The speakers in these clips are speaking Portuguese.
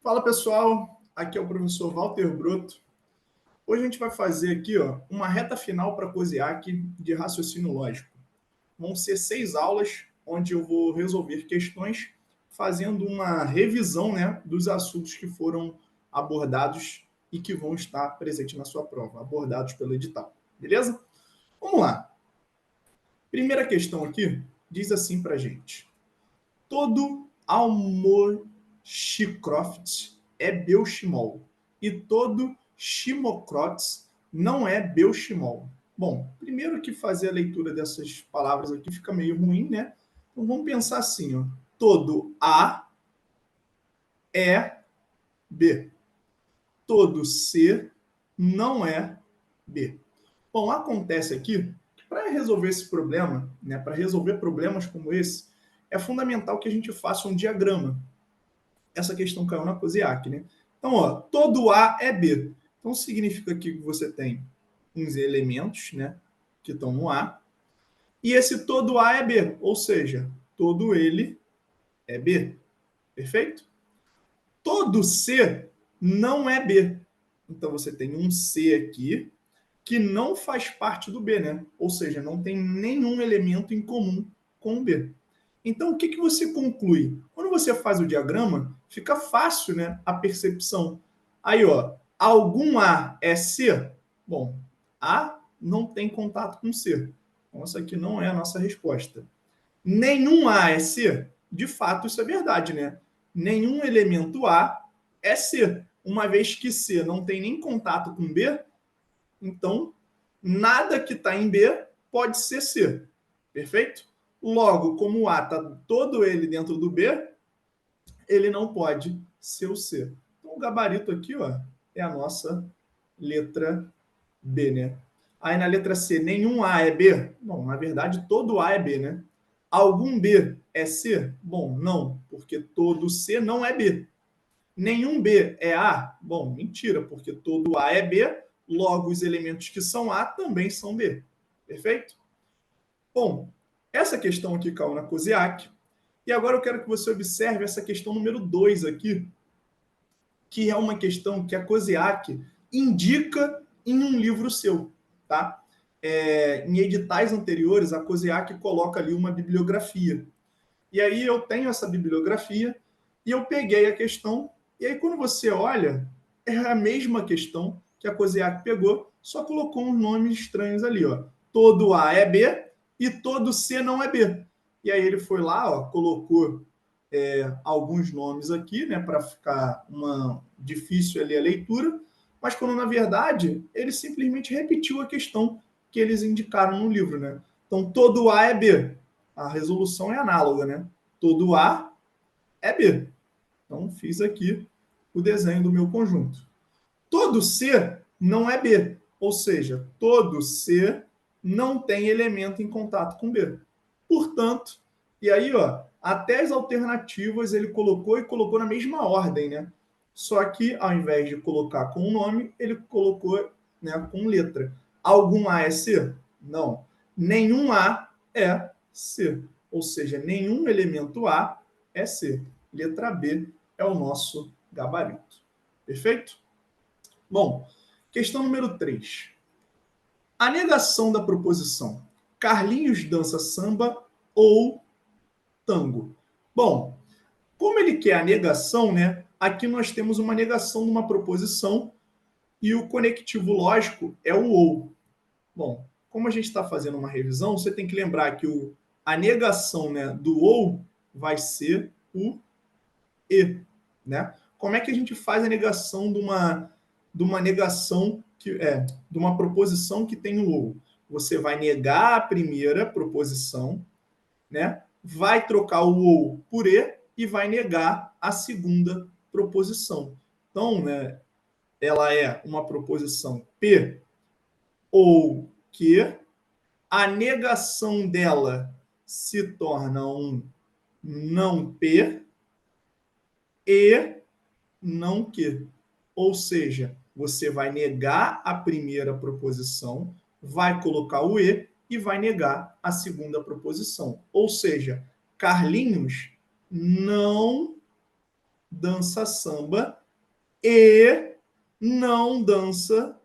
Fala pessoal, aqui é o professor Walter Broto. Hoje a gente vai fazer aqui uma reta final para a COSIAC de raciocínio lógico. Vão ser 6 aulas onde eu vou resolver questões fazendo uma revisão, dos assuntos que foram abordados e que vão estar presentes na sua prova, abordados pelo edital. Beleza? Vamos lá. Primeira questão aqui diz assim para a gente. Todo Almoxicroft é Beuximol e todo Chimocrotes não é Beuximol. Bom, primeiro que fazer a leitura dessas palavras aqui fica meio ruim, né? Então vamos pensar assim, ó. Todo A é B. Todo C não é B. Bom, acontece aqui que para resolver esse problema, para resolver problemas como esse, é fundamental que a gente faça um diagrama. Essa questão caiu na COSIAC, né? Então, todo A é B. Então, significa que você tem uns elementos, que estão no A, e esse todo A é B, ou seja, todo ele é B. Perfeito? Todo C não é B. Então, você tem um C aqui que não faz parte do B, né? Ou seja, não tem nenhum elemento em comum com o B. Então, o que você conclui? Quando você faz o diagrama, fica fácil, a percepção. Aí, algum A é C? Bom, A não tem contato com C. Então, essa aqui não é a nossa resposta. Nenhum A é C? De fato, isso é verdade, né? Nenhum elemento A é C. Uma vez que C não tem nem contato com B, então nada que está em B pode ser C. Perfeito? Logo, como o A está todo ele dentro do B, ele não pode ser o C. Então, o gabarito aqui é a nossa letra B, né? Aí na letra C, nenhum A é B? Bom, na verdade, todo A é B, né? Algum B é C? Bom, não, porque todo C não é B. Nenhum B é A? Bom, mentira, porque todo A é B, logo os elementos que são A também são B. Perfeito? Bom, essa questão aqui caiu na COSIAC, e agora eu quero que você observe essa questão número 2 aqui, que é uma questão que a COSIAC indica em um livro seu, tá? Em editais anteriores, a COSIAC coloca ali uma bibliografia. E aí eu tenho essa bibliografia e eu peguei a questão, e aí quando você olha, é a mesma questão que a COSIAC pegou, só colocou uns nomes estranhos ali, Todo A é B e todo C não é B. E aí ele foi lá, colocou alguns nomes aqui, para ficar difícil ali a leitura, mas quando na verdade ele simplesmente repetiu a questão que eles indicaram no livro, né? Então todo A é B. A resolução é análoga, né? Todo A é B. Então fiz aqui o desenho do meu conjunto. Todo C não é B, ou seja, todo C não tem elemento em contato com B. Portanto, e aí, até as alternativas ele colocou e colocou na mesma ordem, né? Só que, ao invés de colocar com o nome, ele colocou, com letra. Algum A é C? Não. Nenhum A é C. Ou seja, nenhum elemento A é C. Letra B é o nosso gabarito. Perfeito? Bom, questão número 3. A negação da proposição Carlinhos dança samba ou tango. Bom, como ele quer a negação, aqui nós temos uma negação de uma proposição e o conectivo lógico é o ou. Bom, como a gente está fazendo uma revisão, você tem que lembrar que a negação, do ou vai ser o e, né? Como é que a gente faz a negação de uma negação de uma proposição que tem o ou? Você vai negar a primeira proposição, vai trocar o ou por e vai negar a segunda proposição. Então, ela é uma proposição P ou que, a negação dela se torna um não P e não que. Ou seja, você vai negar a primeira proposição, vai colocar o e vai negar a segunda proposição. Ou seja, Carlinhos não dança samba e não dança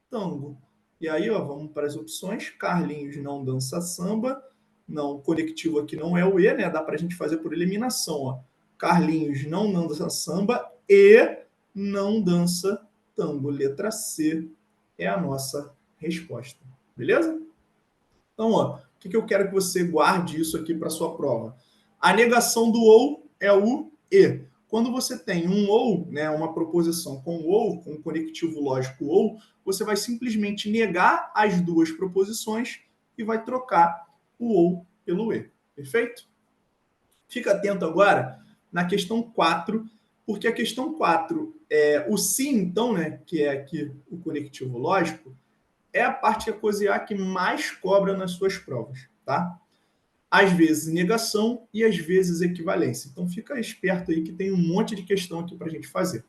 tango. E aí, ó, vamos para as opções. Carlinhos não dança samba. Não, o conectivo aqui não é o E, né? Dá para a gente fazer por eliminação, ó. Carlinhos não dança samba e não dança tango. Letra C é a nossa resposta. Beleza? Então, ó, o que eu quero que você guarde isso aqui para sua prova? A negação do ou é o e. Quando você tem um ou, né, uma proposição com ou, com o conectivo lógico ou, você vai simplesmente negar as duas proposições e vai trocar o ou pelo e. Perfeito? Fica atento agora na questão 4, porque a questão 4, o se então, né, que é aqui o conectivo lógico, é a parte que a COSEAC mais cobra nas suas provas, tá? Às vezes negação e às vezes equivalência. Então fica esperto aí que tem um monte de questão aqui para a gente fazer.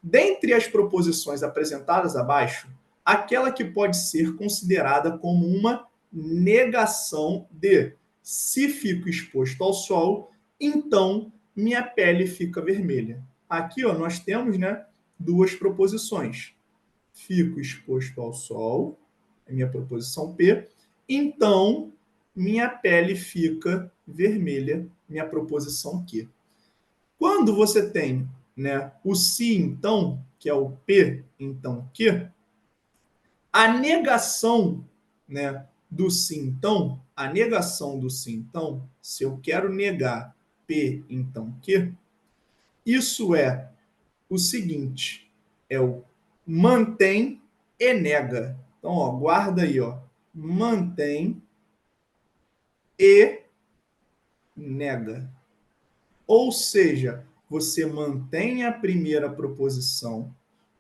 Dentre as proposições apresentadas abaixo, aquela que pode ser considerada como uma negação de se fico exposto ao sol, então minha pele fica vermelha. Aqui, ó, nós temos, né, duas proposições. Fico exposto ao sol, é minha proposição P, então minha pele fica vermelha, minha proposição Q. Quando você tem, né, o se então, que é o P, então Q, a negação, né, do se então, a negação do se então, se eu quero negar P, então Q, isso é o seguinte, é o mantém e nega. Então, ó, guarda aí, ó, mantém e nega. Ou seja, você mantém a primeira proposição,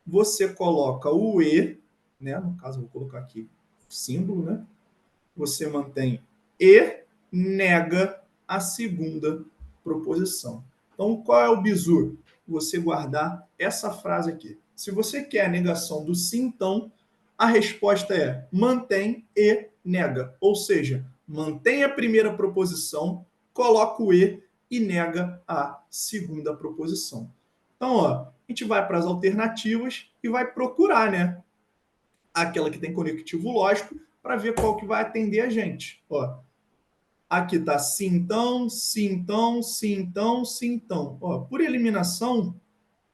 você coloca o e, né? No caso, eu vou colocar aqui símbolo, né? Você mantém e nega a segunda proposição. Então, qual é o bizu? Você guardar essa frase aqui. Se você quer a negação do sim, então, a resposta é mantém e nega. Ou seja, mantém a primeira proposição, coloca o e nega a segunda proposição. Então, ó, a gente vai para as alternativas e vai procurar, né? Aquela que tem conectivo lógico, para ver qual que vai atender a gente. Ó, aqui está sim então, sim então, sim então, sim então. Ó, por eliminação,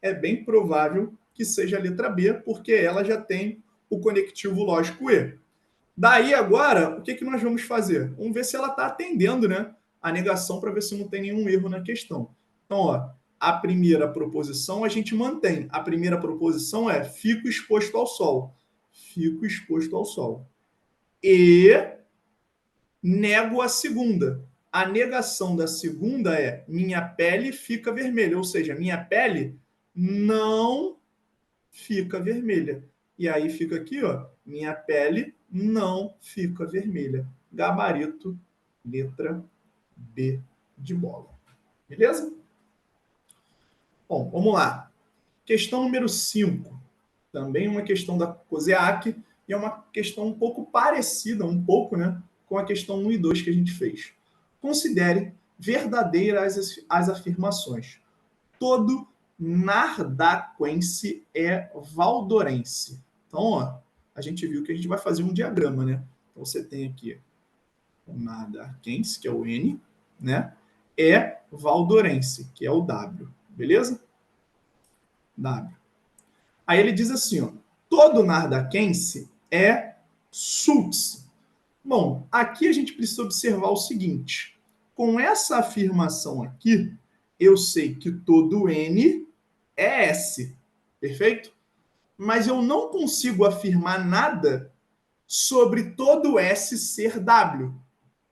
é bem provável que seja a letra B, porque ela já tem o conectivo lógico E. Daí agora, o que nós vamos fazer? Vamos ver se ela está atendendo, né, a negação para ver se não tem nenhum erro na questão. Então, ó, a primeira proposição a gente mantém. A primeira proposição é fico exposto ao sol. Fico exposto ao sol. E nego a segunda. A negação da segunda é minha pele fica vermelha, ou seja, minha pele não fica vermelha. E aí fica aqui, ó, minha pele não fica vermelha. Gabarito, letra B de bola. Beleza? Bom, vamos lá. Questão número 5. Também uma questão da COSEAC e é uma questão um pouco parecida, um pouco, né, com a questão 1 e 2 que a gente fez. Considere verdadeiras as afirmações. Todo nardaquense é valdorense. Então, ó, a gente viu que a gente vai fazer um diagrama, né? Então, você tem aqui o nardaquense, que é o N, né? É valdorense, que é o W. Beleza? W. Aí ele diz assim, ó, todo nardaquense é sultse. Bom, aqui a gente precisa observar o seguinte. Com essa afirmação aqui, eu sei que todo N é S. Perfeito? Mas eu não consigo afirmar nada sobre todo S ser W.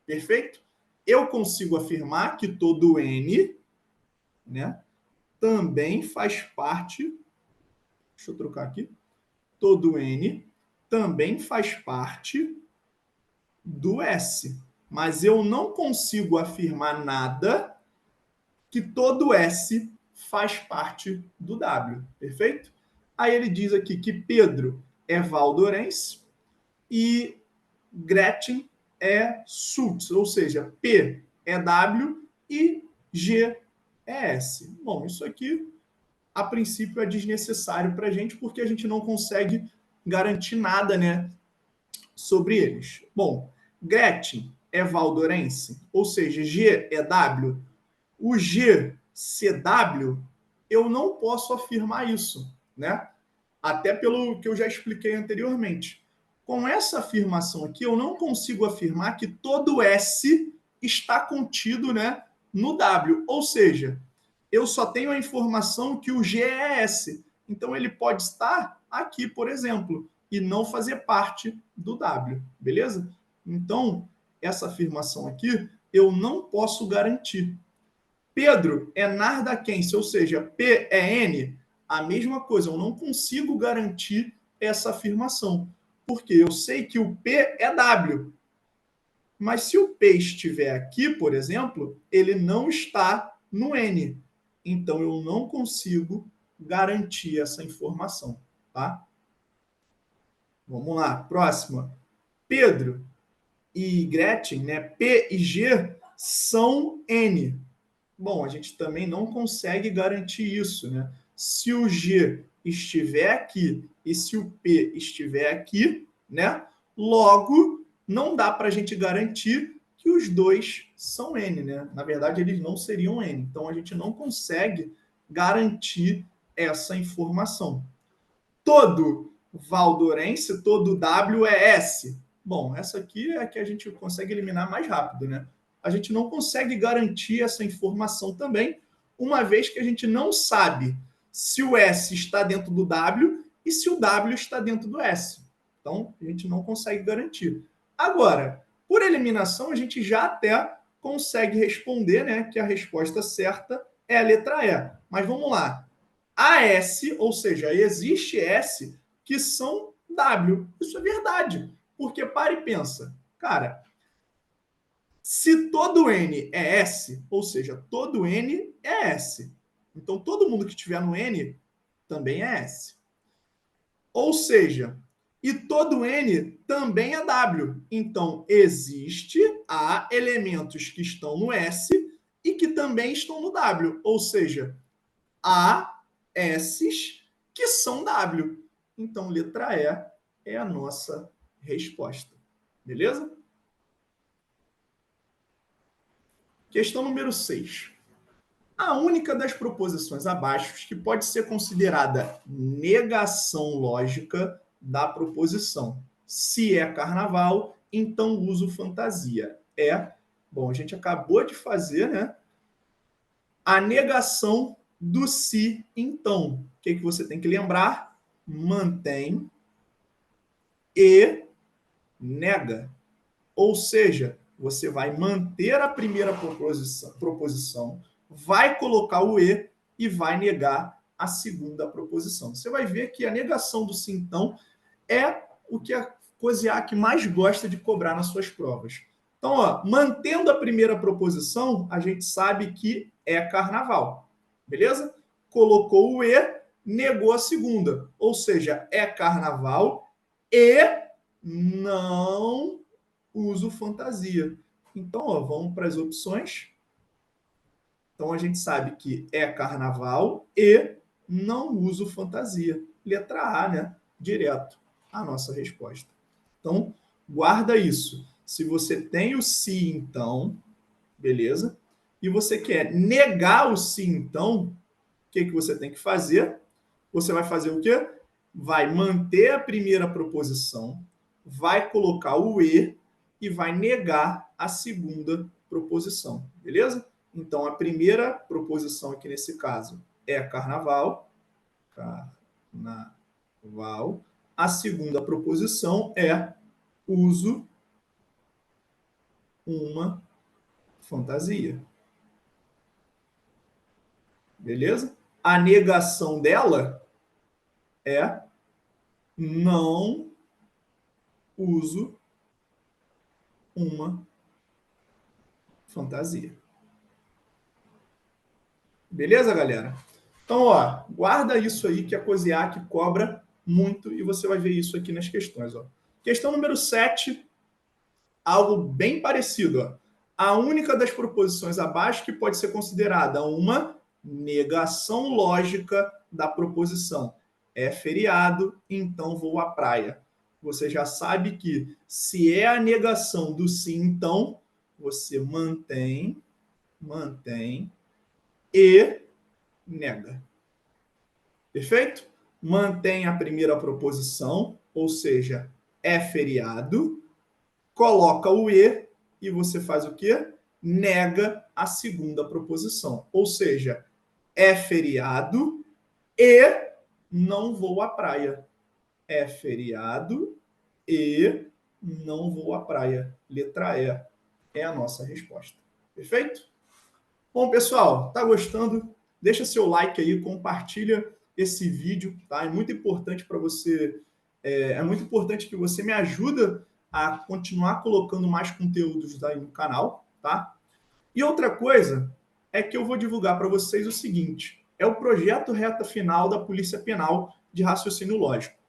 Perfeito? Eu consigo afirmar que todo N, né, também faz parte. Deixa eu trocar aqui. Todo N também faz parte do S. Mas eu não consigo afirmar nada que todo S faz parte do W. Perfeito? Aí ele diz aqui que Pedro é valdorense e Gretchen é sultse, ou seja, P é W e G é S. Bom, isso aqui a princípio é desnecessário para a gente, porque a gente não consegue garantir nada, né, sobre eles. Bom, Gretchen é valdorense, ou seja, G é W. O G ser W, eu não posso afirmar isso, né? Até pelo que eu já expliquei anteriormente. Com essa afirmação aqui, eu não consigo afirmar que todo S está contido, né, no W. Ou seja, eu só tenho a informação que o G é S. Então, ele pode estar aqui, por exemplo, e não fazer parte do W, beleza? Então, essa afirmação aqui, eu não posso garantir. Pedro é nardaquense, ou seja, P é N, a mesma coisa, eu não consigo garantir essa afirmação, porque eu sei que o P é W, mas se o P estiver aqui, por exemplo, ele não está no N, então eu não consigo garantir essa informação, tá? Vamos lá, próxima. Pedro e Gretchen, né? P e G são N. Bom, a gente também não consegue garantir isso, né? Se o G estiver aqui e se o P estiver aqui, né? Logo, não dá para a gente garantir que os dois são N, né? Na verdade, eles não seriam N. Então, a gente não consegue garantir essa informação. Todo valdorense, todo W é S. Bom, essa aqui é a que a gente consegue eliminar mais rápido, né? A gente não consegue garantir essa informação também, uma vez que a gente não sabe se o S está dentro do W e se o W está dentro do S. Então, a gente não consegue garantir. Agora, por eliminação, a gente já até consegue responder, né, que a resposta certa é a letra E. Mas vamos lá. Há S, ou seja, existe S que são W. Isso é verdade. Porque para e pensa. Cara, se todo N é S, ou seja, todo N é S. Então, todo mundo que estiver no N também é S. Ou seja, e todo N também é W. Então, há elementos que estão no S e que também estão no W. Ou seja, há S's que são W. Então, letra E é a nossa resposta. Beleza? Questão número 6. A única das proposições abaixo que pode ser considerada negação lógica da proposição. Se é carnaval, então uso fantasia. Bom, a gente acabou de fazer, né? A negação do se, então. O que você tem que lembrar? Mantém e nega. Ou seja, você vai manter a primeira proposição, vai colocar o e vai negar a segunda proposição. Você vai ver que a negação do se, então, é o que a COSIAC mais gosta de cobrar nas suas provas. Então, ó, mantendo a primeira proposição, a gente sabe que é carnaval. Beleza? Colocou o e, negou a segunda. Ou seja, é carnaval e não uso fantasia. Então, ó, vamos para as opções. Então, a gente sabe que é carnaval e não uso fantasia. Letra A, né? Direto a nossa resposta. Então, guarda isso. Se você tem o se, então, beleza? E você quer negar o se, então, o que você tem que fazer? Você vai fazer o quê? Vai manter a primeira proposição, vai colocar o e vai negar a segunda proposição, beleza? Então, a primeira proposição aqui nesse caso é carnaval. Carnaval. A segunda proposição é uso uma fantasia. Beleza? A negação dela é não uso uma fantasia. Beleza, galera? Então, ó, guarda isso aí que a COSIAC cobra muito e você vai ver isso aqui nas questões. Ó. Questão número 7, algo bem parecido. Ó. A única das proposições abaixo que pode ser considerada uma negação lógica da proposição. É feriado, então vou à praia. Você já sabe que se é a negação do sim, então, você mantém e nega. Perfeito? Mantém a primeira proposição, ou seja, é feriado, coloca o e você faz o quê? Nega a segunda proposição. Ou seja, é feriado e não vou à praia. É feriado e não vou à praia. Letra E é a nossa resposta. Perfeito? Bom, pessoal, tá gostando? Deixa seu like aí, compartilha esse vídeo, tá? É muito importante para você, é muito importante que você me ajuda a continuar colocando mais conteúdos aí no canal, tá? E outra coisa é que eu vou divulgar para vocês o seguinte, é o projeto Reta Final da Polícia Penal de Raciocínio Lógico.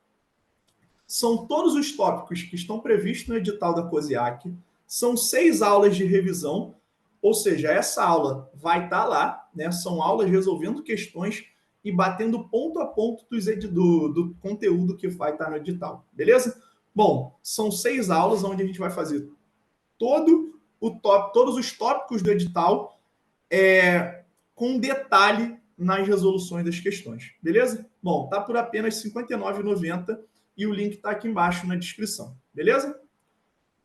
São todos os tópicos que estão previstos no edital da COSIAC, são 6 aulas de revisão, ou seja, essa aula vai estar lá, né? São aulas resolvendo questões e batendo ponto a ponto do conteúdo que vai estar no edital, beleza? Bom, são 6 aulas onde a gente vai fazer todos os tópicos do edital com detalhe nas resoluções das questões, beleza? Bom, tá por apenas R$ 59,90 e o link está aqui embaixo na descrição, beleza?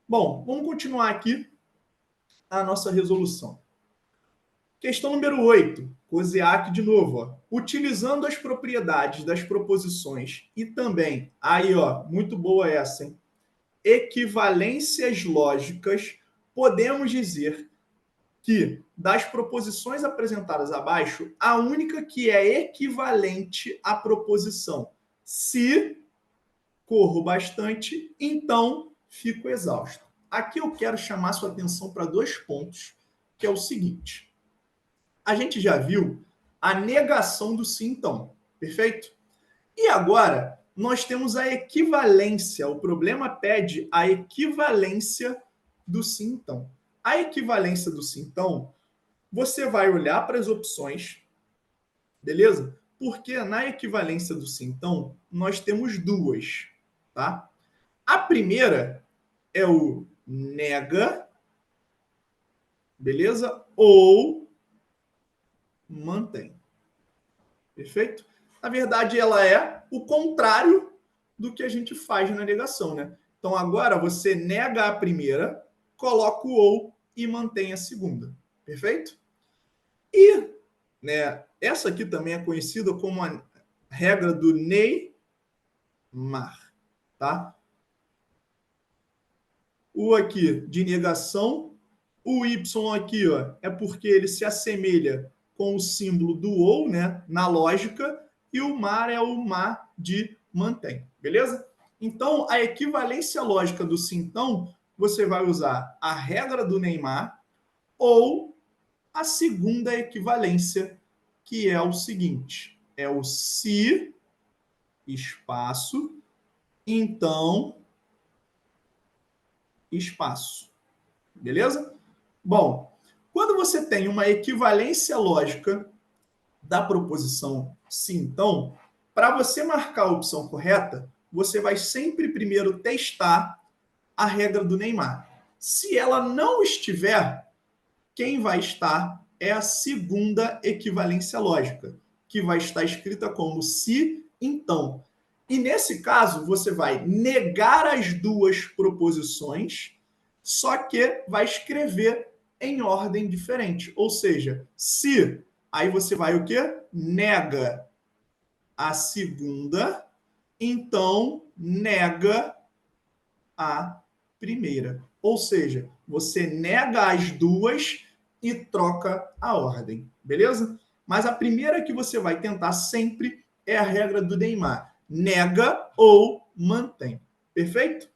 Bom, vamos continuar aqui a nossa resolução. Questão número 8, COSIAC de novo. Ó. Utilizando as propriedades das proposições e também, aí ó, muito boa essa, hein? Equivalências lógicas, podemos dizer que das proposições apresentadas abaixo, a única que é equivalente à proposição, se corro bastante, então fico exausto. Aqui eu quero chamar sua atenção para 2 pontos, que é o seguinte. A gente já viu a negação do sim, então, perfeito? E agora, nós temos a equivalência. O problema pede a equivalência do sim, então. A equivalência do sim, então, você vai olhar para as opções, beleza? Porque na equivalência do sim, então, nós temos 2, tá? A primeira é o nega, beleza? Ou mantém. Perfeito? Na verdade, ela é o contrário do que a gente faz na negação, né? Então, agora você nega a primeira, coloca o ou e mantém a segunda. Perfeito? E né, essa aqui também é conhecida como a regra do Neymar, tá? O aqui de negação, o Y aqui ó, é porque ele se assemelha com o símbolo do ou, né, na lógica, e o mar é o mar de mantém, beleza? Então, a equivalência lógica do sim, então, você vai usar a regra do Neymar ou a segunda equivalência, que é o seguinte, é o se, espaço, então, espaço. Beleza? Bom, quando você tem uma equivalência lógica da proposição sim, então, para você marcar a opção correta, você vai sempre primeiro testar a regra do Neymar. Se ela não estiver, quem vai estar é a segunda equivalência lógica, que vai estar escrita como se, então. E nesse caso, você vai negar as 2 proposições, só que vai escrever em ordem diferente. Ou seja, se, aí você vai o quê? Nega a segunda, então nega a primeira. Ou seja, você nega as 2 e troca a ordem, beleza? Mas a primeira que você vai tentar sempre é a regra do Neymar. Nega ou mantém. Perfeito?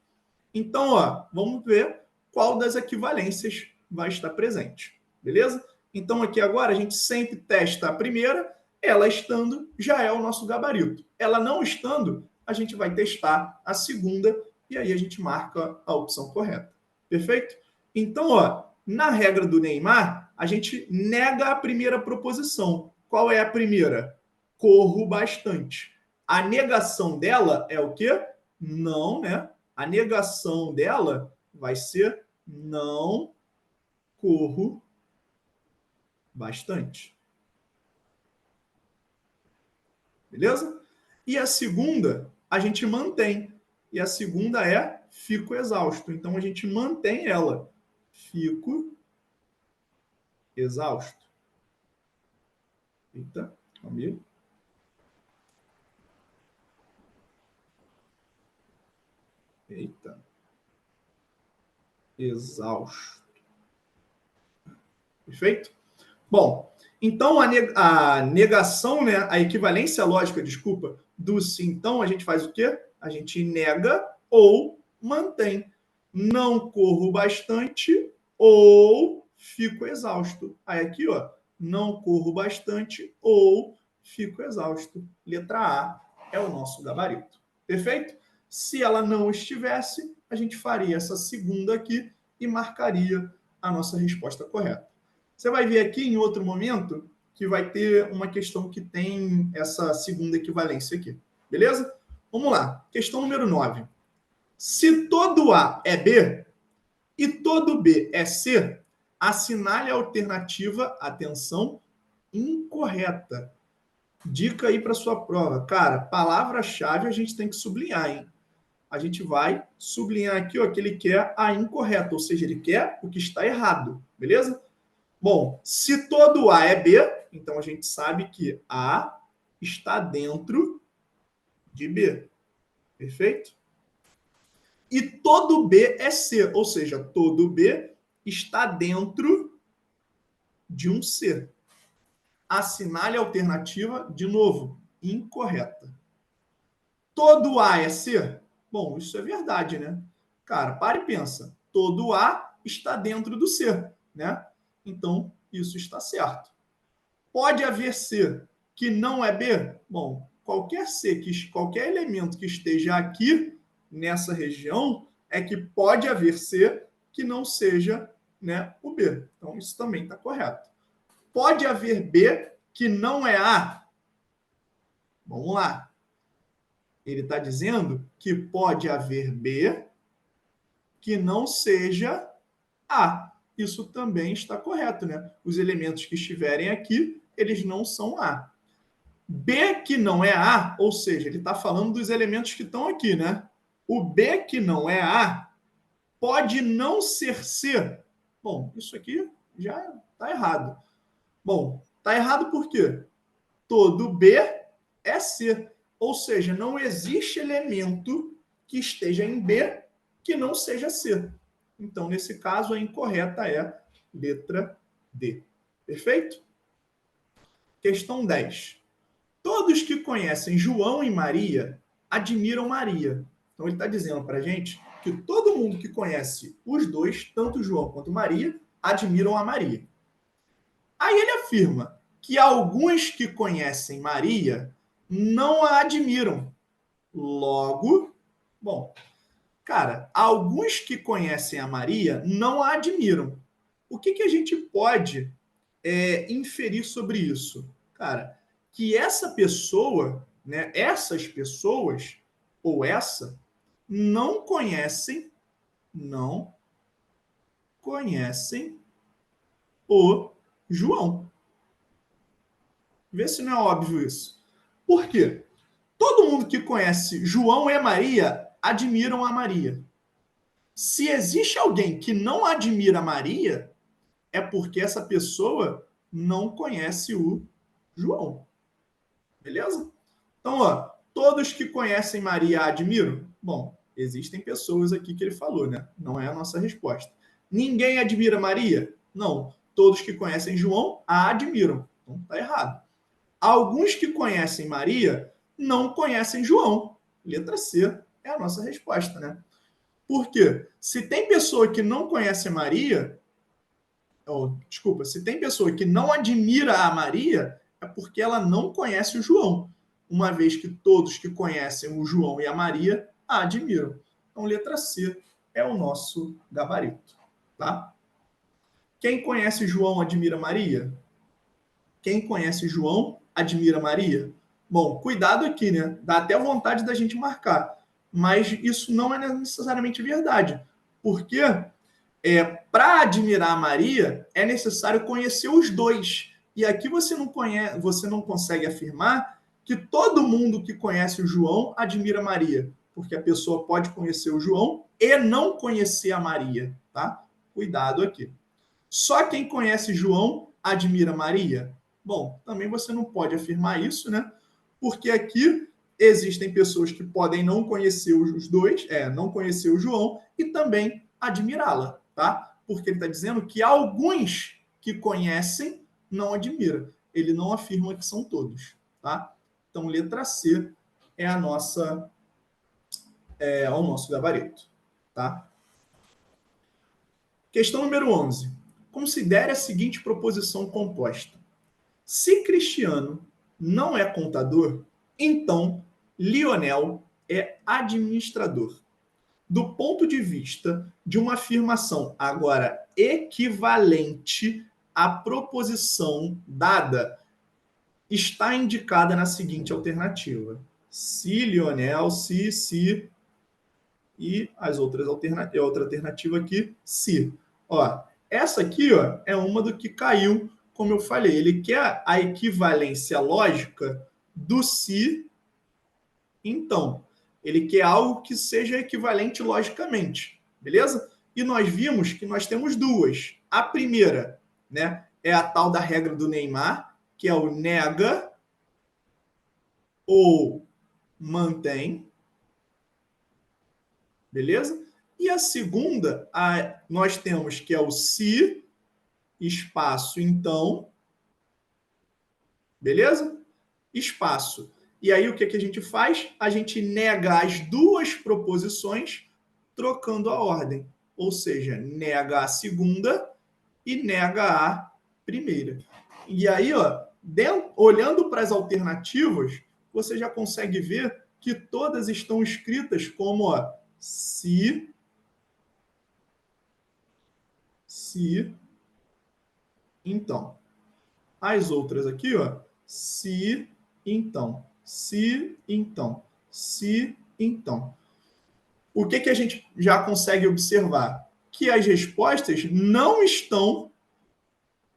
Então, ó, vamos ver qual das equivalências vai estar presente. Beleza? Então, aqui agora, a gente sempre testa a primeira. Ela estando, já é o nosso gabarito. Ela não estando, a gente vai testar a segunda e aí a gente marca a opção correta. Perfeito? Então, ó, na regra do Neymar, a gente nega a primeira proposição. Qual é a primeira? Corro bastante. A negação dela é o quê? Não, né? A negação dela vai ser não corro bastante. Beleza? E a segunda, a gente mantém. E a segunda é fico exausto. Então a gente mantém ela. Fico exausto. Eita, amigo. Eita. Exausto. Perfeito? Bom, então a negação, né, a equivalência lógica, desculpa, do sim, então a gente faz o quê? A gente nega ou mantém. Não corro bastante ou fico exausto. Aí aqui, ó, não corro bastante ou fico exausto. Letra A é o nosso gabarito. Perfeito? Se ela não estivesse, a gente faria essa segunda aqui e marcaria a nossa resposta correta. Você vai ver aqui em outro momento que vai ter uma questão que tem essa segunda equivalência aqui. Beleza? Vamos lá. Questão número 9. Se todo A é B e todo B é C, assinale a alternativa, atenção, incorreta. Dica aí para sua prova. Cara, palavra-chave a gente tem que sublinhar, hein? A gente vai sublinhar aqui ó, que ele quer a incorreta, ou seja, ele quer o que está errado. Beleza? Bom, se todo A é B, então a gente sabe que A está dentro de B. Perfeito? E todo B é C, ou seja, todo B está dentro de um C. Assinale a alternativa, de novo, incorreta. Todo A é C? Bom, isso é verdade, né? Cara, para e pensa. Todo A está dentro do C, né? Então, isso está certo. Pode haver C que não é B? Bom, qualquer C, qualquer elemento que esteja aqui nessa região, é que pode haver C que não seja, né, o B. Então, isso também está correto. Pode haver B que não é A? Vamos lá. Ele está dizendo que pode haver B que não seja A. Isso também está correto, né? Os elementos que estiverem aqui, eles não são A. B que não é A, ou seja, ele está falando dos elementos que estão aqui, né? O B que não é A pode não ser C. Bom, isso aqui já está errado. Bom, está errado por quê? Todo B é C. Ou seja, não existe elemento que esteja em B que não seja C. Então, nesse caso, a incorreta é letra D. Perfeito? Questão 10. Todos que conhecem João e Maria admiram Maria. Então, ele está dizendo para a gente que todo mundo que conhece os dois, tanto João quanto Maria, admiram a Maria. Aí ele afirma que alguns que conhecem Maria não a admiram. Logo, bom, cara, alguns que conhecem a Maria não a admiram. O que a gente pode inferir sobre isso? Cara, que essa pessoa, né, essas pessoas, ou essa, não conhecem o João. Vê se não é óbvio isso. Por quê? Todo mundo que conhece João e Maria admiram a Maria. Se existe alguém que não admira a Maria, é porque essa pessoa não conhece o João. Beleza? Então, ó, todos que conhecem Maria a admiram? Bom, existem pessoas aqui que ele falou, né? Não é a nossa resposta. Ninguém admira Maria? Não. Todos que conhecem João a admiram. Então, tá errado. Alguns que conhecem Maria não conhecem João. Letra C é a nossa resposta, né? Por quê? Se tem pessoa que não conhece Maria, desculpa, se tem pessoa que não admira a Maria, é porque ela não conhece o João, uma vez que todos que conhecem o João e a Maria a admiram. Então, letra C é o nosso gabarito, tá? Quem conhece João admira Maria? Quem conhece João admira Maria? Bom, cuidado aqui, né? Dá até vontade da gente marcar, mas isso não é necessariamente verdade, porque para admirar Maria é necessário conhecer os dois. E aqui você não consegue afirmar que todo mundo que conhece o João admira Maria, porque a pessoa pode conhecer o João e não conhecer a Maria, tá? Cuidado aqui. Só quem conhece João admira Maria? Bom, também você não pode afirmar isso, né? Porque aqui existem pessoas que podem não conhecer os dois, não conhecer o João e também admirá-la, tá? Porque ele está dizendo que alguns que conhecem não admiram. Ele não afirma que são todos, tá? Então, letra C é o nosso gabarito, tá? Questão número 11. Considere a seguinte proposição composta. Se Cristiano não é contador, então Lionel é administrador. Do ponto de vista de uma afirmação agora equivalente à proposição dada, está indicada na seguinte alternativa. Se Lionel, se e as outras alternativas, outra alternativa aqui, se. Ó, essa aqui, ó, é uma do que caiu, como eu falei. Ele quer a equivalência lógica do se, então. Ele quer algo que seja equivalente logicamente, beleza? E nós vimos que nós temos duas. A primeira, né, é a tal da regra do Neymar, que é o nega ou mantém, beleza? E a segunda, nós temos que é o se, espaço, então, beleza? Espaço. E aí o que a gente faz? A gente nega as duas proposições trocando a ordem. Ou seja, nega a segunda e nega a primeira. E aí, ó, olhando para as alternativas, você já consegue ver que todas estão escritas como ó, se, então. As outras aqui, ó, se, então, se, então, se, então. O que a gente já consegue observar? Que as respostas não estão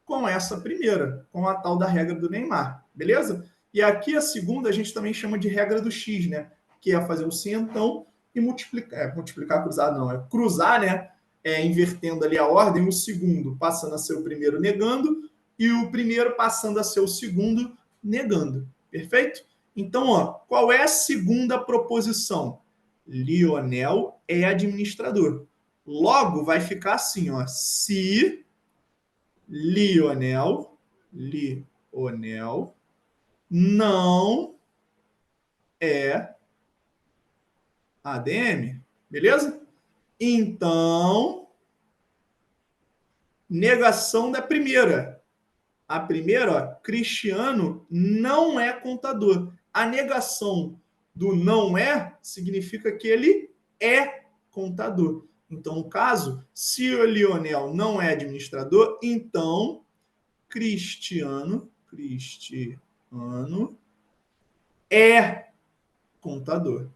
com essa primeira, com a tal da regra do Neymar, beleza? E aqui a segunda a gente também chama de regra do X, né? Que é fazer o se, então, e multiplicar. Multiplicar cruzado não, é cruzar, né? Invertendo ali a ordem, o segundo passando a ser o primeiro negando, e o primeiro passando a ser o segundo negando. Perfeito? Então, ó, qual é a segunda proposição? Lionel é administrador. Logo, vai ficar assim, ó. Se Lionel não é ADM. Beleza? Então, negação da primeira. A primeira, ó, Cristiano não é contador. A negação do não é significa que ele é contador. Então, no caso, se o Lionel não é administrador, então Cristiano é contador.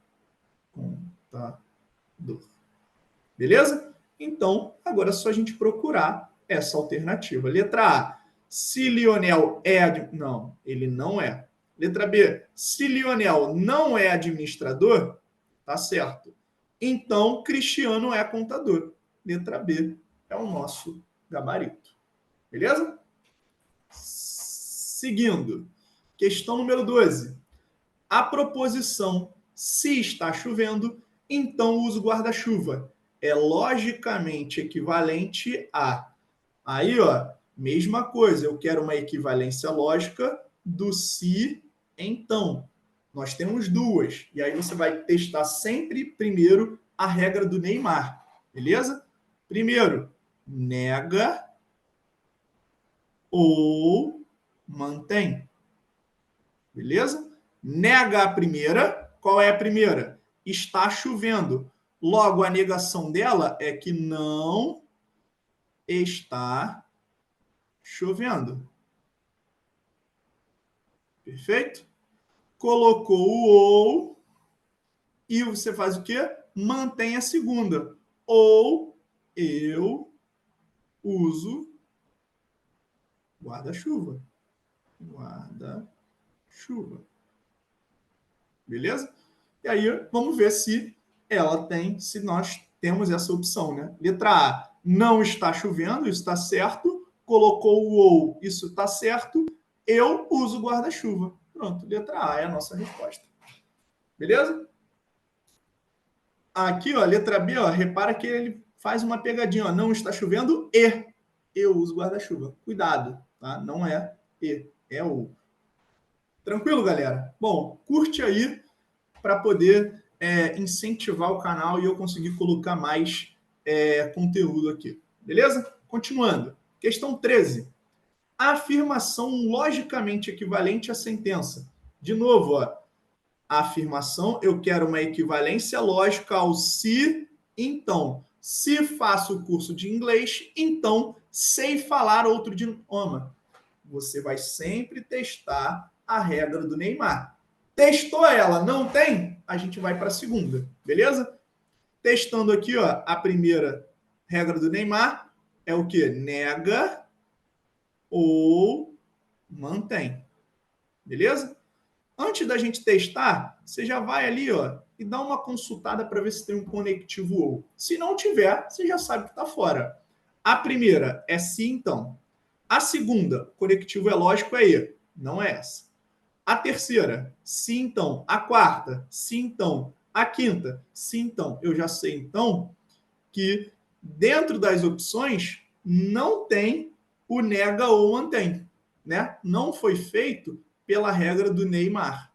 Beleza? Então, agora é só a gente procurar essa alternativa. Letra A. Se Lionel é... Não, ele não é. Letra B. Se Lionel não é administrador, tá certo. Então, Cristiano é contador. Letra B é o nosso gabarito. Beleza? Seguindo. Questão número 12. A proposição se está chovendo, então uso guarda-chuva. É logicamente equivalente a. Aí, ó, mesma coisa, eu quero uma equivalência lógica do se, então. Nós temos duas. E aí você vai testar sempre primeiro a regra do Neymar. Beleza? Primeiro, nega ou mantém. Beleza? Nega a primeira. Qual é a primeira? Está chovendo. Logo, a negação dela é que não está chovendo. Perfeito? Colocou o ou e você faz o quê? Mantém a segunda. Ou eu uso guarda-chuva. Guarda-chuva. Beleza? E aí, vamos ver se ela tem, se nós temos essa opção, né? Letra A, não está chovendo, isso está certo. Colocou o ou, isso está certo. Eu uso guarda-chuva. Pronto, letra A é a nossa resposta. Beleza? Aqui, ó, letra B, ó, repara que ele faz uma pegadinha, ó, não está chovendo e eu uso guarda-chuva. Cuidado, tá? Não é e, é o. Tranquilo, galera? Bom, curte aí para poder incentivar o canal e eu conseguir colocar mais conteúdo aqui. Beleza? Continuando. Questão 13. A afirmação logicamente equivalente à sentença. De novo, ó, a afirmação, eu quero uma equivalência lógica ao se, então. Se faço o curso de inglês, então sei falar outro idioma. Você vai sempre testar a regra do Neymar. Testou ela, não tem? A gente vai para a segunda, beleza? Testando aqui, ó, a primeira regra do Neymar é o que? Nega ou mantém, beleza? Antes da gente testar, você já vai ali, ó, e dá uma consultada para ver se tem um conectivo ou. Se não tiver, você já sabe que está fora. A primeira é se, então. A segunda, conectivo é lógico, é e. Não é essa. A terceira, se, então. A quarta, se, então. A quinta, se, então. Eu já sei, então, que dentro das opções não tem o nega ou mantém, né? Não foi feito pela regra do Neymar.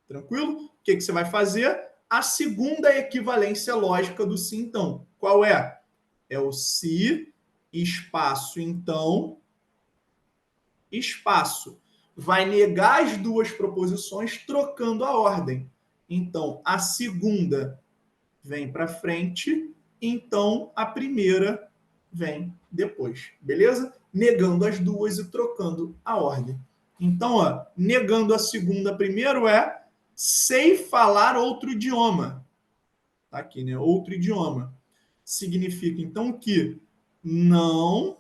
Tranquilo? O que você vai fazer? A segunda equivalência lógica do se então. Qual é? É o se, espaço, então, espaço. Vai negar as duas proposições trocando a ordem. Então, a segunda vem para frente, então a primeira vem depois. Beleza? Negando as duas e trocando a ordem. Então, ó, negando a segunda primeiro é sei falar outro idioma. Tá aqui, né? Outro idioma. Significa, então, que não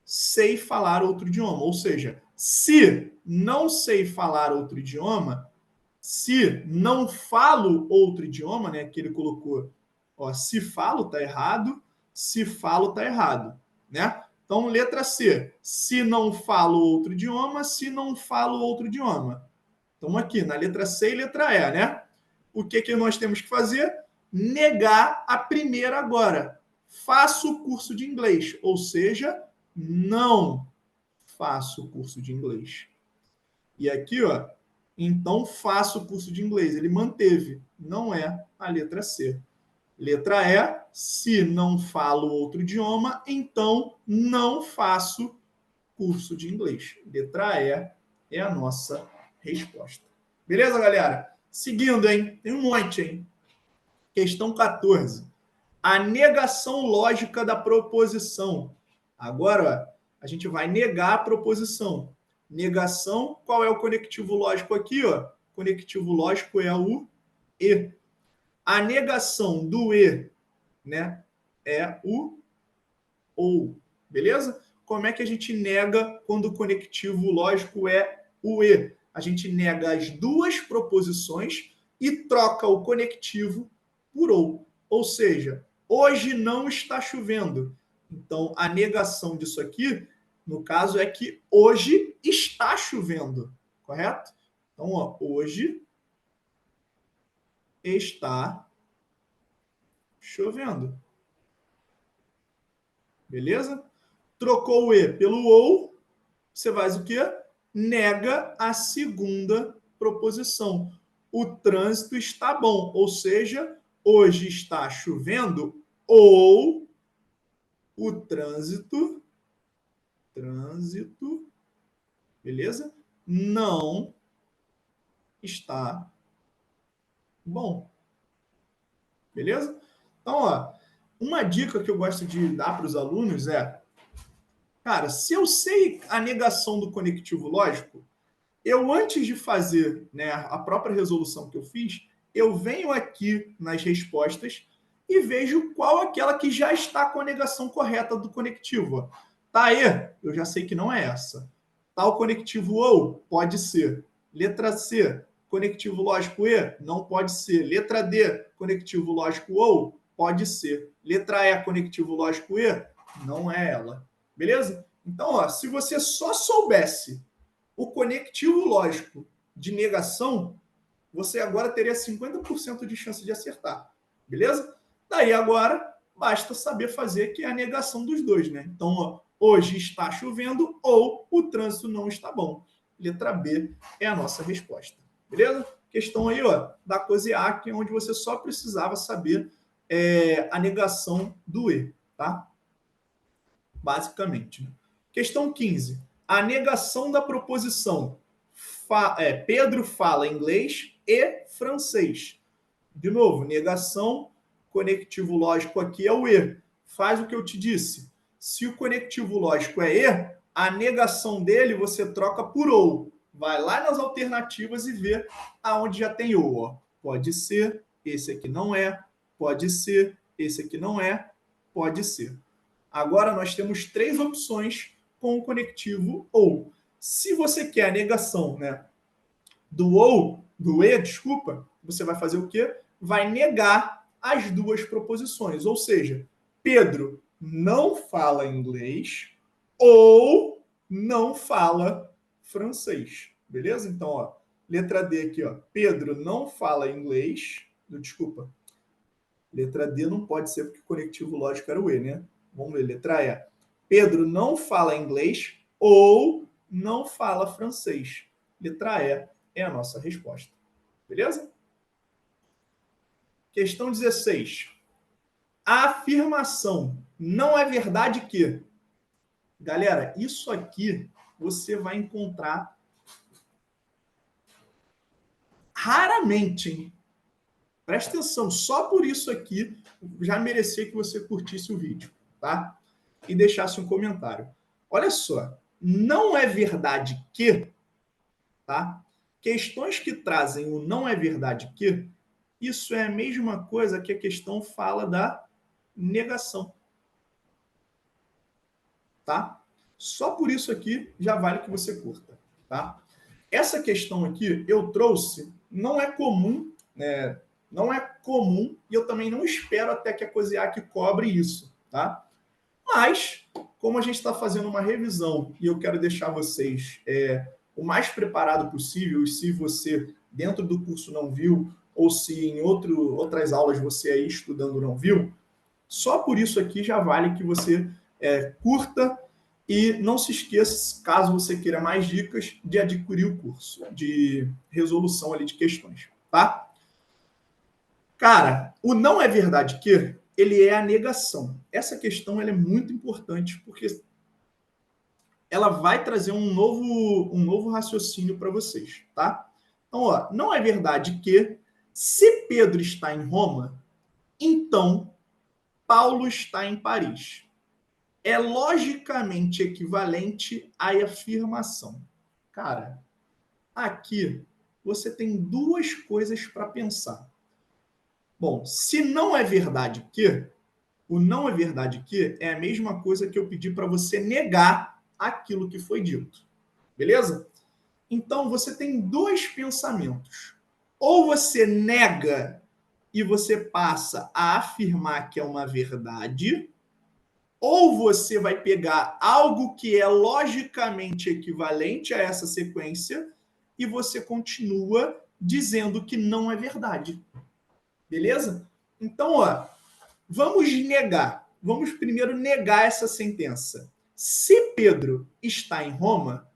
sei falar outro idioma. Ou seja, se não sei falar outro idioma, se não falo outro idioma, né? Que ele colocou, ó, se falo tá errado, se falo tá errado, né? Então, letra C, se não falo outro idioma, se não falo outro idioma. Estamos aqui na letra C e letra E, né? O que nós temos que fazer? Negar a primeira agora. Faço o curso de inglês, ou seja, não faço o curso de inglês. E aqui, ó, então faço o curso de inglês. Ele manteve. Não é a letra C. Letra E, se não falo outro idioma, então não faço curso de inglês. Letra E é a nossa resposta. Beleza, galera? Seguindo, hein? Tem um monte, hein? Questão 14. A negação lógica da proposição. Agora, ó, a gente vai negar a proposição. Negação, qual é o conectivo lógico aqui? Ó? O conectivo lógico é o e. A negação do e, né, é o ou. Beleza? Como é que a gente nega quando o conectivo lógico é o e? A gente nega as duas proposições e troca o conectivo por ou. Ou seja, hoje não está chovendo. Então, a negação disso aqui, no caso, é que hoje está chovendo. Correto? Então, ó, hoje está chovendo. Beleza? Trocou o e pelo ou, você faz o quê? Nega a segunda proposição. O trânsito está bom, ou seja, hoje está chovendo ou o trânsito, beleza? Não está bom. Beleza? Então, ó, uma dica que eu gosto de dar para os alunos é Cara, se eu sei a negação do conectivo lógico, eu, antes de fazer, né, a própria resolução que eu fiz, eu venho aqui nas respostas e vejo qual aquela que já está com a negação correta do conectivo. Tá aí, eu já sei que não é essa. Tá o conectivo ou? Pode ser. Letra C, conectivo lógico E? Não pode ser. Letra D, conectivo lógico ou? Pode ser. Letra E, conectivo lógico E? Não é ela. Beleza? Então, ó, se você só soubesse o conectivo lógico de negação, você agora teria 50% de chance de acertar. Beleza? Daí agora, basta saber fazer que é a negação dos dois, né? Então, ó, hoje está chovendo ou o trânsito não está bom. Letra B é a nossa resposta. Beleza? Questão aí, ó, da COSEAC, onde você só precisava saber a negação do E, tá? Basicamente. Né? Questão 15. A negação da proposição Pedro fala inglês e francês. De novo, negação, conectivo lógico aqui é o E. Faz o que eu te disse. Se o conectivo lógico é E, a negação dele você troca por ou. Vai lá nas alternativas e vê aonde já tem ou. Ó. Pode ser, esse aqui não é, pode ser, esse aqui não é, pode ser. Agora nós temos três opções com o conectivo ou. Se você quer a negação, né, do ou, do e, desculpa, você vai fazer o quê? Vai negar as duas proposições. Ou seja, Pedro não fala inglês ou não fala francês. Beleza? Então, ó, letra D aqui, ó. Pedro não fala inglês. Desculpa. Letra D não pode ser porque o conectivo lógico era o E, né? Vamos ver, letra E. Pedro não fala inglês ou não fala francês. Letra E é a nossa resposta. Beleza? Questão 16. A afirmação não é verdade que... Galera, isso aqui você vai encontrar raramente, hein? Presta atenção, só por isso aqui já merecia que você curtisse o vídeo, tá? E deixasse um comentário. Olha só, não é verdade que, tá? Questões que trazem o não é verdade que, isso é a mesma coisa que a questão fala da negação, tá? Só por isso aqui já vale que você curta, tá? Essa questão aqui eu trouxe, não é comum, né? Não é comum e eu também não espero até que a COSEAC cobre isso, tá? Mas, como a gente está fazendo uma revisão e eu quero deixar vocês o mais preparado possível, e se você dentro do curso não viu, ou se em outras aulas você aí estudando não viu, só por isso aqui já vale que você curta e não se esqueça, caso você queira mais dicas, de adquirir o curso de resolução ali de questões, tá? Cara, o não é verdade que ele é a negação. Essa questão ela é muito importante porque ela vai trazer um novo raciocínio para vocês, tá? Então, ó, não é verdade que se Pedro está em Roma, então Paulo está em Paris. É logicamente equivalente à afirmação. Cara, aqui você tem duas coisas para pensar. Bom, se não é verdade que, o não é verdade que é a mesma coisa que eu pedi para você negar aquilo que foi dito. Beleza? Então você tem dois pensamentos. Ou você nega e você passa a afirmar que é uma verdade, ou você vai pegar algo que é logicamente equivalente a essa sequência e você continua dizendo que não é verdade. Beleza? Então, ó, vamos negar. Vamos primeiro negar essa sentença. Se Pedro está em Roma,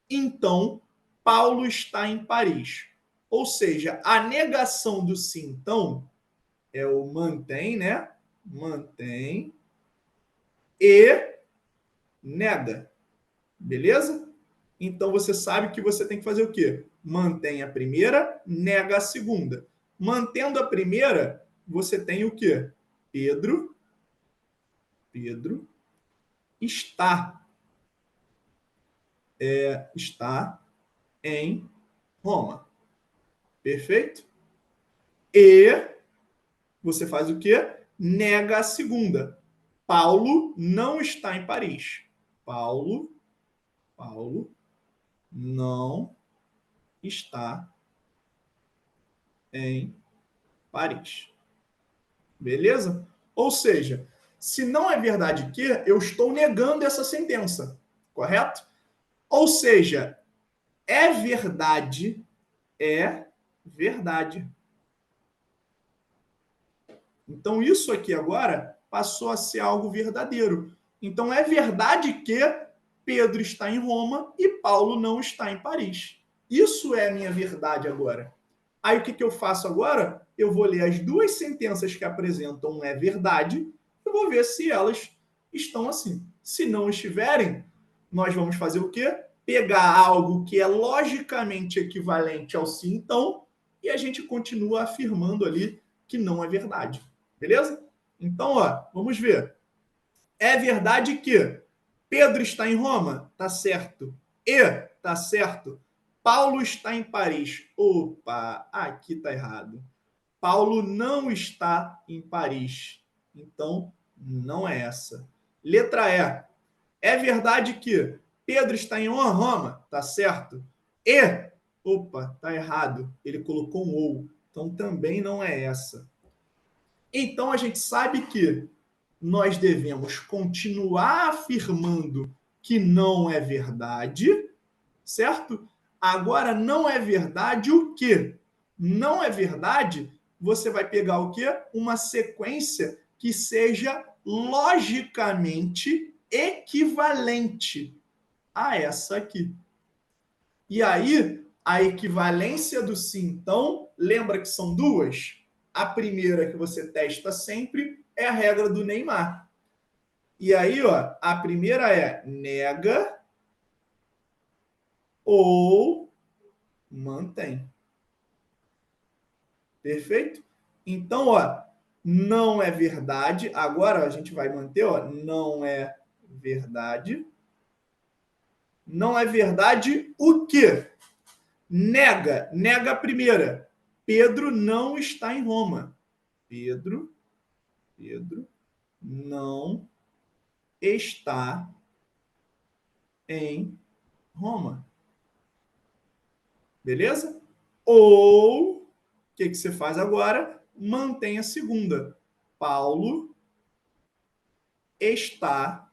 então Paulo está em Paris. Ou seja, a negação do sim, então, é o mantém, né? Mantém e nega. Beleza? Então você sabe que você tem que fazer o quê? Mantém a primeira, nega a segunda. Mantendo a primeira, você tem o quê? Pedro está. está em Roma. Perfeito? E você faz o quê? Nega a segunda. Paulo não está em Paris. Paulo não está em Paris. Beleza? Ou seja, se não é verdade que, eu estou negando essa sentença. Correto? Ou seja, é verdade. Então, isso aqui agora passou a ser algo verdadeiro. Então, é verdade que Pedro está em Roma e Paulo não está em Paris. Isso é a minha verdade agora. Aí, o que eu faço agora? Eu vou ler as duas sentenças que apresentam é verdade e vou ver se elas estão assim. Se não estiverem, nós vamos fazer o quê? Pegar algo que é logicamente equivalente ao sim, então, e a gente continua afirmando ali que não é verdade. Beleza? Então, ó, vamos ver. É verdade que Pedro está em Roma? Tá certo. E, tá certo. Paulo está em Paris. Opa, aqui tá errado. Paulo não está em Paris. Então, não é essa. Letra E. É verdade que Pedro está em Roma? Tá certo. E, opa, tá errado. Ele colocou um ou. Então, também não é essa. Então, a gente sabe que nós devemos continuar afirmando que não é verdade, certo? Agora, não é verdade o quê? Não é verdade, você vai pegar o quê? Uma sequência que seja logicamente equivalente a essa aqui. E aí, a equivalência do sim, então, lembra que são duas? A primeira que você testa sempre é a regra do Neymar. E aí, ó, a primeira é nega ou mantém. Perfeito? Então, ó, não é verdade. Agora a gente vai manter, ó, não é verdade. Não é verdade o quê? Nega a primeira. Pedro não está em Roma. Pedro não está em Roma. Beleza? Ou, o que você faz agora? Mantém a segunda. Paulo está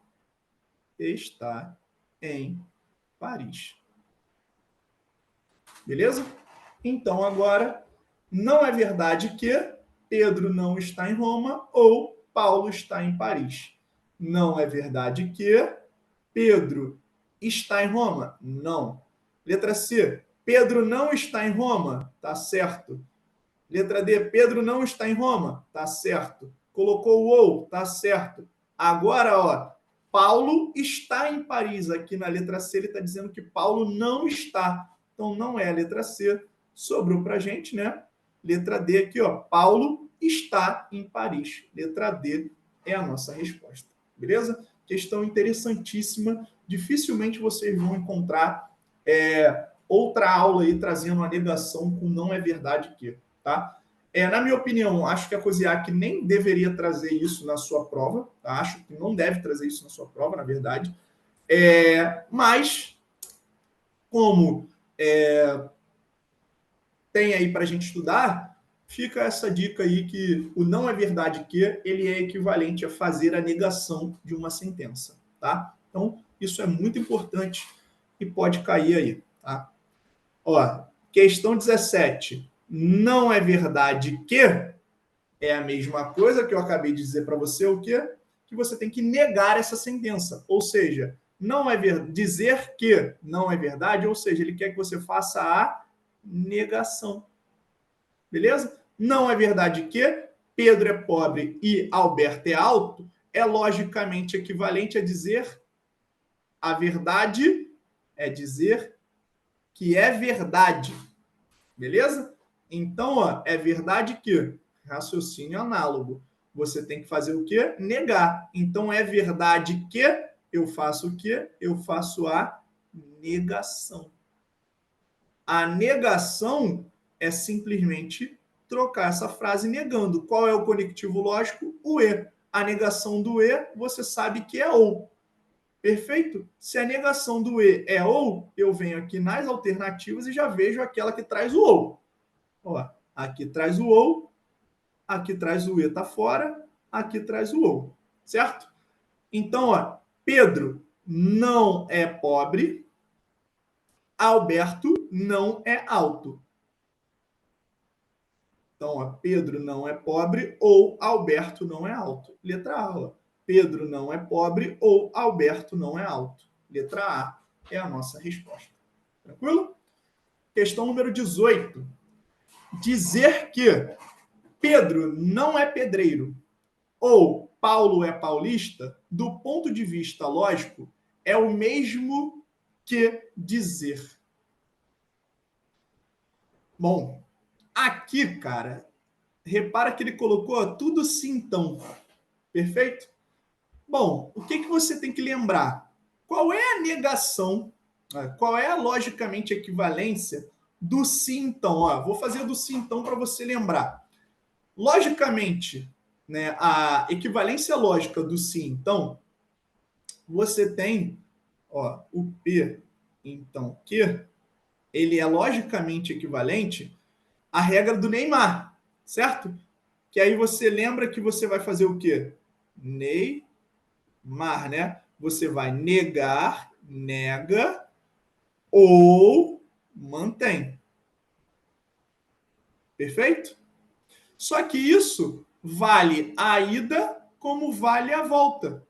em Paris. Beleza? Então, agora, não é verdade que Pedro não está em Roma ou Paulo está em Paris. Não é verdade que Pedro está em Roma? Não. Letra C. Pedro não está em Roma? Tá certo. Letra D. Pedro não está em Roma? Tá certo. Colocou o ou? Tá certo. Agora, ó, Paulo está em Paris. Aqui na letra C ele está dizendo que Paulo não está. Então não é a letra C. Sobrou para a gente, né? Letra D aqui, ó. Paulo está em Paris. Letra D é a nossa resposta. Beleza? Questão interessantíssima. Dificilmente vocês vão encontrar outra aula aí trazendo uma negação com não é verdade que, tá? Na minha opinião, acho que a COSIAC nem deveria trazer isso na sua prova, tá? Acho que não deve trazer isso na sua prova, na verdade. Mas, como tem aí para a gente estudar, fica essa dica aí que o não é verdade que ele é equivalente a fazer a negação de uma sentença, tá? Então, isso é muito importante e pode cair aí, tá? Ó, questão 17. Não é verdade que é a mesma coisa que eu acabei de dizer para você, o quê? Que você tem que negar essa sentença. Ou seja, não é dizer que não é verdade, ou seja, ele quer que você faça a negação. Beleza? Não é verdade que Pedro é pobre e Alberto é alto, é logicamente equivalente a dizer a verdade é dizer que é verdade. Beleza? Então, ó, é verdade que raciocínio análogo. Você tem que fazer o quê? Negar. Então, é verdade que eu faço o quê? Eu faço a negação. A negação é simplesmente trocar essa frase negando. Qual é o conectivo lógico? O e. A negação do e, você sabe que é ou. Perfeito? Se a negação do e é ou, eu venho aqui nas alternativas e já vejo aquela que traz o ou. Ó, aqui traz o ou, aqui traz o e, tá fora, aqui traz o ou. Certo? Então, ó, Pedro não é pobre, Alberto não é alto. Então, ó, Pedro não é pobre ou Alberto não é alto. Letra A, ó. Pedro não é pobre ou Alberto não é alto. Letra A é a nossa resposta. Tranquilo? Questão número 18. Dizer que Pedro não é pedreiro ou Paulo é paulista, do ponto de vista lógico, é o mesmo que dizer. Bom, aqui, cara, repara que ele colocou tudo sim, então. Perfeito? Bom, o que você tem que lembrar? Qual é a negação, qual é a logicamente equivalência do sim, então? Ó, vou fazer do sim, então, para você lembrar. Logicamente, né, a equivalência lógica do sim, então, você tem ó, o P, então, que ele é logicamente equivalente à regra do Neymar, certo? Que aí você lembra que você vai fazer o quê? Neymar, né? Você vai negar, nega ou mantém. Perfeito? Só que isso vale a ida como vale a volta.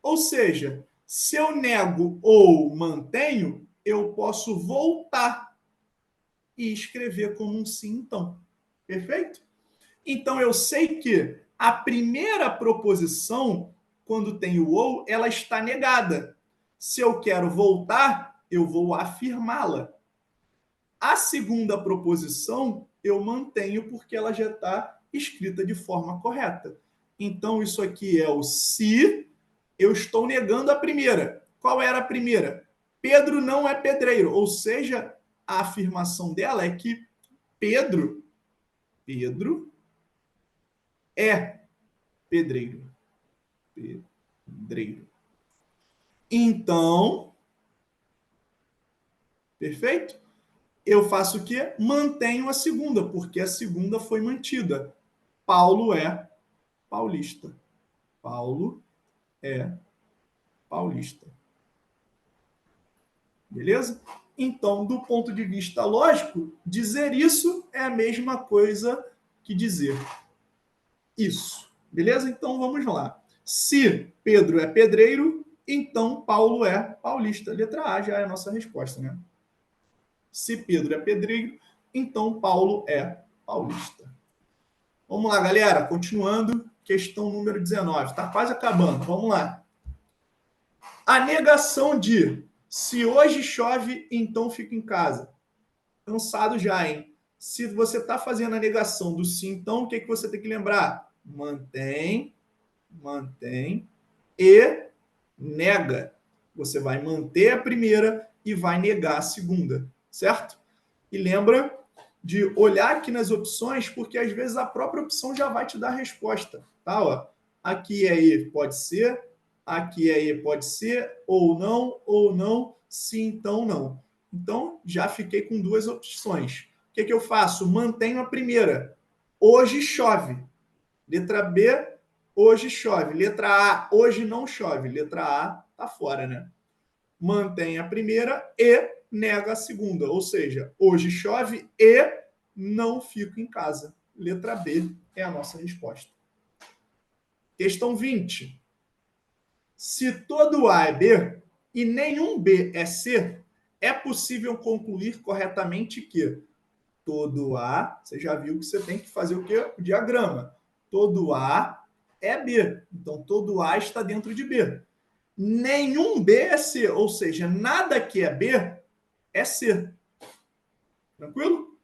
Ou seja, se eu nego ou mantenho, eu posso voltar e escrever como um sim, então. Perfeito? Então, eu sei que a primeira proposição, quando tem o ou, ela está negada. Se eu quero voltar, eu vou afirmá-la. A segunda proposição, eu mantenho porque ela já está escrita de forma correta. Então, isso aqui é o se eu estou negando a primeira. Qual era a primeira? Pedro não é pedreiro, ou seja, a afirmação dela é que Pedro é pedreiro. Pedreiro. Então, perfeito? Eu faço o quê? Mantenho a segunda, porque a segunda foi mantida. Paulo é paulista. Paulo é paulista. Beleza? Então, do ponto de vista lógico, dizer isso é a mesma coisa que dizer isso. Beleza? Então, vamos lá. Se Pedro é pedreiro, então Paulo é paulista. Letra A já é a nossa resposta, né? Se Pedro é pedreiro, então Paulo é paulista. Vamos lá, galera. Continuando, questão número 19. Está quase acabando. Vamos lá. A negação de se hoje chove, então fica em casa. Cansado já, hein? Se você está fazendo a negação do sim, então, o que você tem que lembrar? Mantém e nega. Você vai manter a primeira e vai negar a segunda, certo? E lembra de olhar aqui nas opções, porque às vezes a própria opção já vai te dar a resposta, tá? Ó, aqui é E, pode ser, aqui é E, pode ser, ou não, sim, então não. Então, já fiquei com duas opções. O que eu faço? Mantenho a primeira. Hoje chove. Letra B, hoje chove. Letra A, hoje não chove. Letra A, tá fora, né? Mantém a primeira e nega a segunda. Ou seja, hoje chove e não fico em casa. Letra B é a nossa resposta. Questão 20. Se todo A é B e nenhum B é C, é possível concluir corretamente que todo A, você já viu que você tem que fazer o quê? O diagrama. Todo A é B. Então, todo A está dentro de B. Nenhum B é C, ou seja, nada que é B é C. Tranquilo?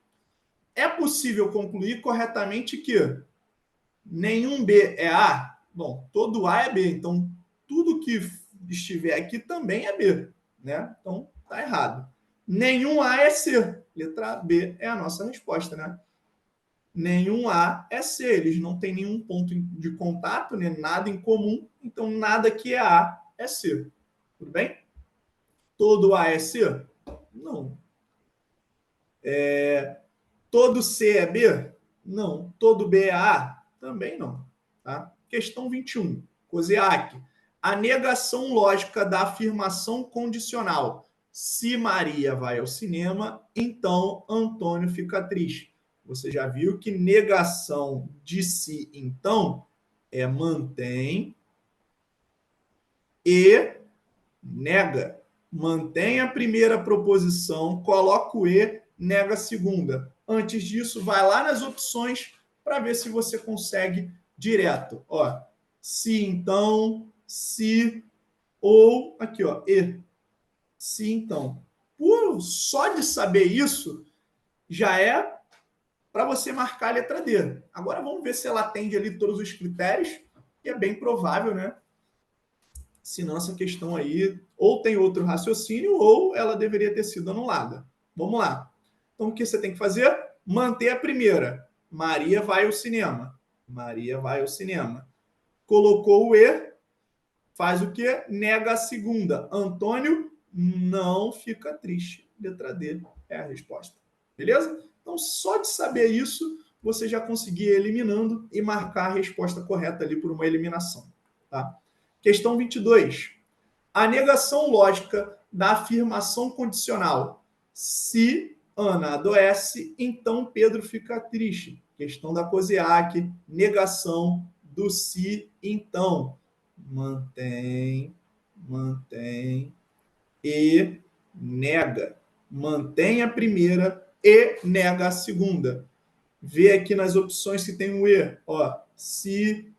É possível concluir corretamente que nenhum B é A? Bom, todo A é B, então tudo que estiver aqui também é B, né? Então, Está errado. Nenhum A é C. Letra B é a nossa resposta, né? Nenhum A é C. Eles não têm nenhum ponto de contato, né? Nada em comum. Então, nada que é A é C. Tudo bem? Todo A é C? Não. Todo C é B? Não. Todo B é A? Também não. Tá? Questão 21. Coseac. A negação lógica da afirmação condicional. Se Maria vai ao cinema, então Antônio fica triste. Você já viu que negação de se, então, é mantém e nega. Mantém a primeira proposição, coloca o e, nega a segunda. Antes disso, vai lá nas opções para ver se você consegue direto. Ó, se então, se ou aqui, ó, e. Se então. Só de saber isso já é para você marcar a letra D. Agora vamos ver se ela atende ali todos os critérios, que é bem provável, né? Senão essa questão aí ou tem outro raciocínio ou ela deveria ter sido anulada. Vamos lá. Então, o que você tem que fazer? Manter a primeira. Maria vai ao cinema. Maria vai ao cinema. Colocou o E, faz o quê? Nega a segunda. Antônio não fica triste. Letra D é a resposta. Beleza? Então, só de saber isso, você já conseguia eliminando e marcar a resposta correta ali por uma eliminação. Tá? Questão 22. A negação lógica da afirmação condicional. Se Ana adoece, então Pedro fica triste. Questão da Coseac, negação do se, então. Mantém e nega. Mantém a primeira e nega a segunda. Vê aqui nas opções se tem o E. Ó, se,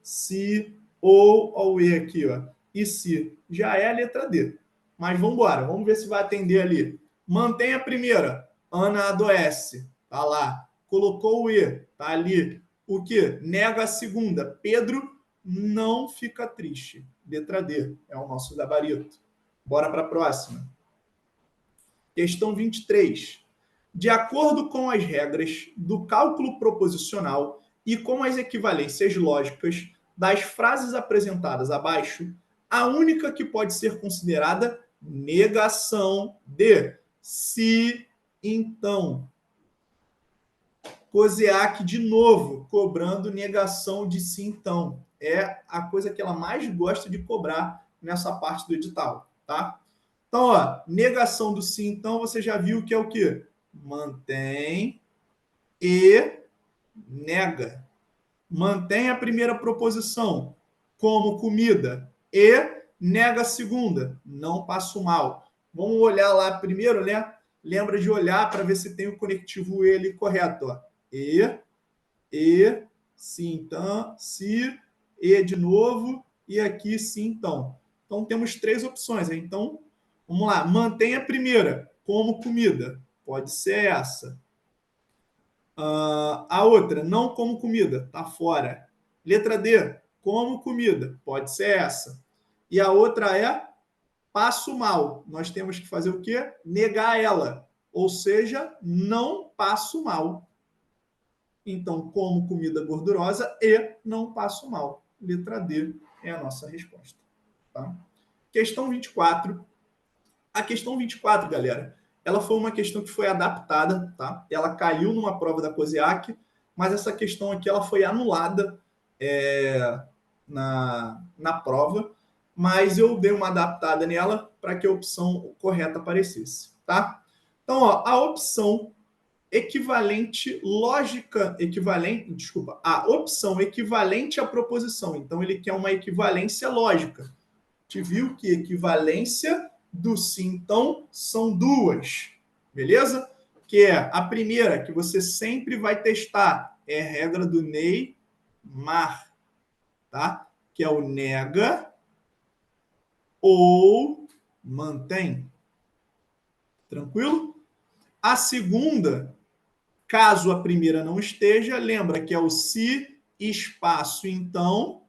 ou, ó, o E aqui, ó. E se. Já é a letra D. Mas vamos embora, vamos ver se vai atender ali. Mantém a primeira. Ana adoece. Tá lá. Colocou o E. Tá ali. O que? Nega a segunda. Pedro não fica triste. Letra D. É o nosso gabarito. Bora para a próxima. Questão 23. De acordo com as regras do cálculo proposicional e com as equivalências lógicas das frases apresentadas abaixo, a única que pode ser considerada negação de se, então. Coseac, de novo, cobrando negação de se, então. É a coisa que ela mais gosta de cobrar nessa parte do edital, tá? Então, ó, negação do se, então, você já viu que é o quê? Mantém e nega. Mantém a primeira proposição como comida e nega a segunda. Não passo mal. Vamos olhar lá primeiro, né? Lembra de olhar para ver se tem o conectivo ele correto. Ó. E, se, então, se, e de novo, e aqui se, então. Então, temos três opções. Então, vamos lá. Mantém a primeira como comida. Pode ser essa. A outra, não como comida, tá fora. Letra D, como comida, pode ser essa. E a outra é passo mal. Nós temos que fazer o quê? Negar ela. Ou seja, não passo mal. Então, como comida gordurosa e não passo mal. Letra D é a nossa resposta. Tá? Questão 24. A questão 24, galera, ela foi uma questão que foi adaptada, tá? Ela caiu numa prova da Coseac, mas essa questão aqui ela foi anulada na prova, mas eu dei uma adaptada nela para que a opção correta aparecesse, tá? Então, ó, a opção equivalente lógica, a opção equivalente à proposição. Então, ele quer uma equivalência lógica. A gente viu que equivalência do se, então, são duas, beleza? Que é a primeira, que você sempre vai testar, é a regra do Neymar, tá? Que é o nega ou mantém. Tranquilo? A segunda, caso a primeira não esteja, lembra que é o se, espaço, então,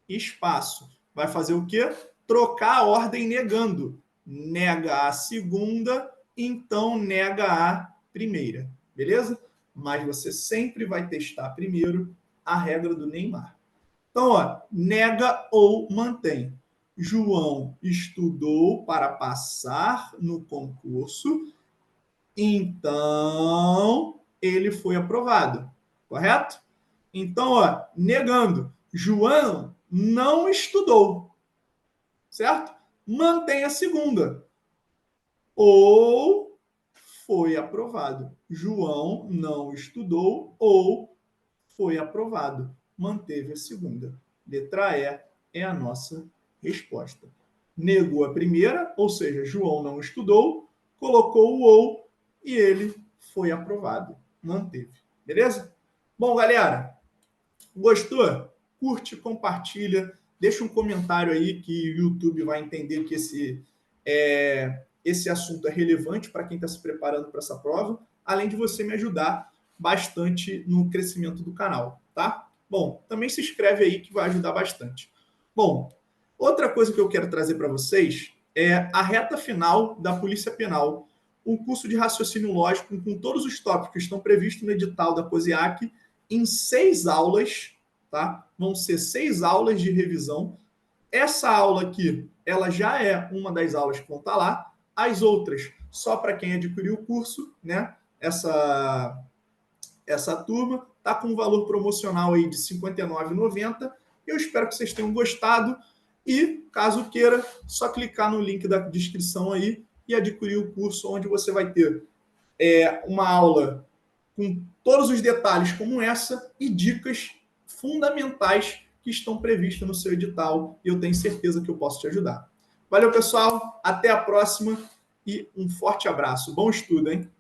espaço. Vai fazer o quê? Trocar a ordem negando. nega a segunda, então nega a primeira, beleza? Mas você sempre vai testar primeiro a regra do Neymar. Então, ó, nega ou mantém. João estudou para passar no concurso, então ele foi aprovado, correto? Então, ó, negando, João não estudou, certo? Mantém a segunda. Ou foi aprovado. João não estudou ou foi aprovado. Manteve a segunda. Letra E é a nossa resposta. Negou a primeira, ou seja, João não estudou, colocou o ou e ele foi aprovado. Manteve. Beleza? Bom, galera, gostou? Curte, compartilha, deixa um comentário aí que o YouTube vai entender que esse assunto é relevante para quem está se preparando para essa prova, além de você me ajudar bastante no crescimento do canal, tá? Bom, também se inscreve aí que vai ajudar bastante. Bom, outra coisa que eu quero trazer para vocês é a reta final da Polícia Penal, um curso de raciocínio lógico com todos os tópicos que estão previstos no edital da COSIAC em 6 aulas, tá? Vão ser 6 aulas de revisão. Essa aula aqui, ela já é uma das aulas que vão estar lá. As outras, só para quem adquiriu o curso, né? Essa turma tá com um valor promocional aí de R$ 59,90. Eu espero que vocês tenham gostado. E, caso queira, só clicar no link da descrição aí e adquirir o curso, onde você vai ter uma aula com todos os detalhes como essa e dicas fundamentais que estão previstas no seu edital e eu tenho certeza que eu posso te ajudar. Valeu, pessoal. Até a próxima e um forte abraço. Bom estudo, hein?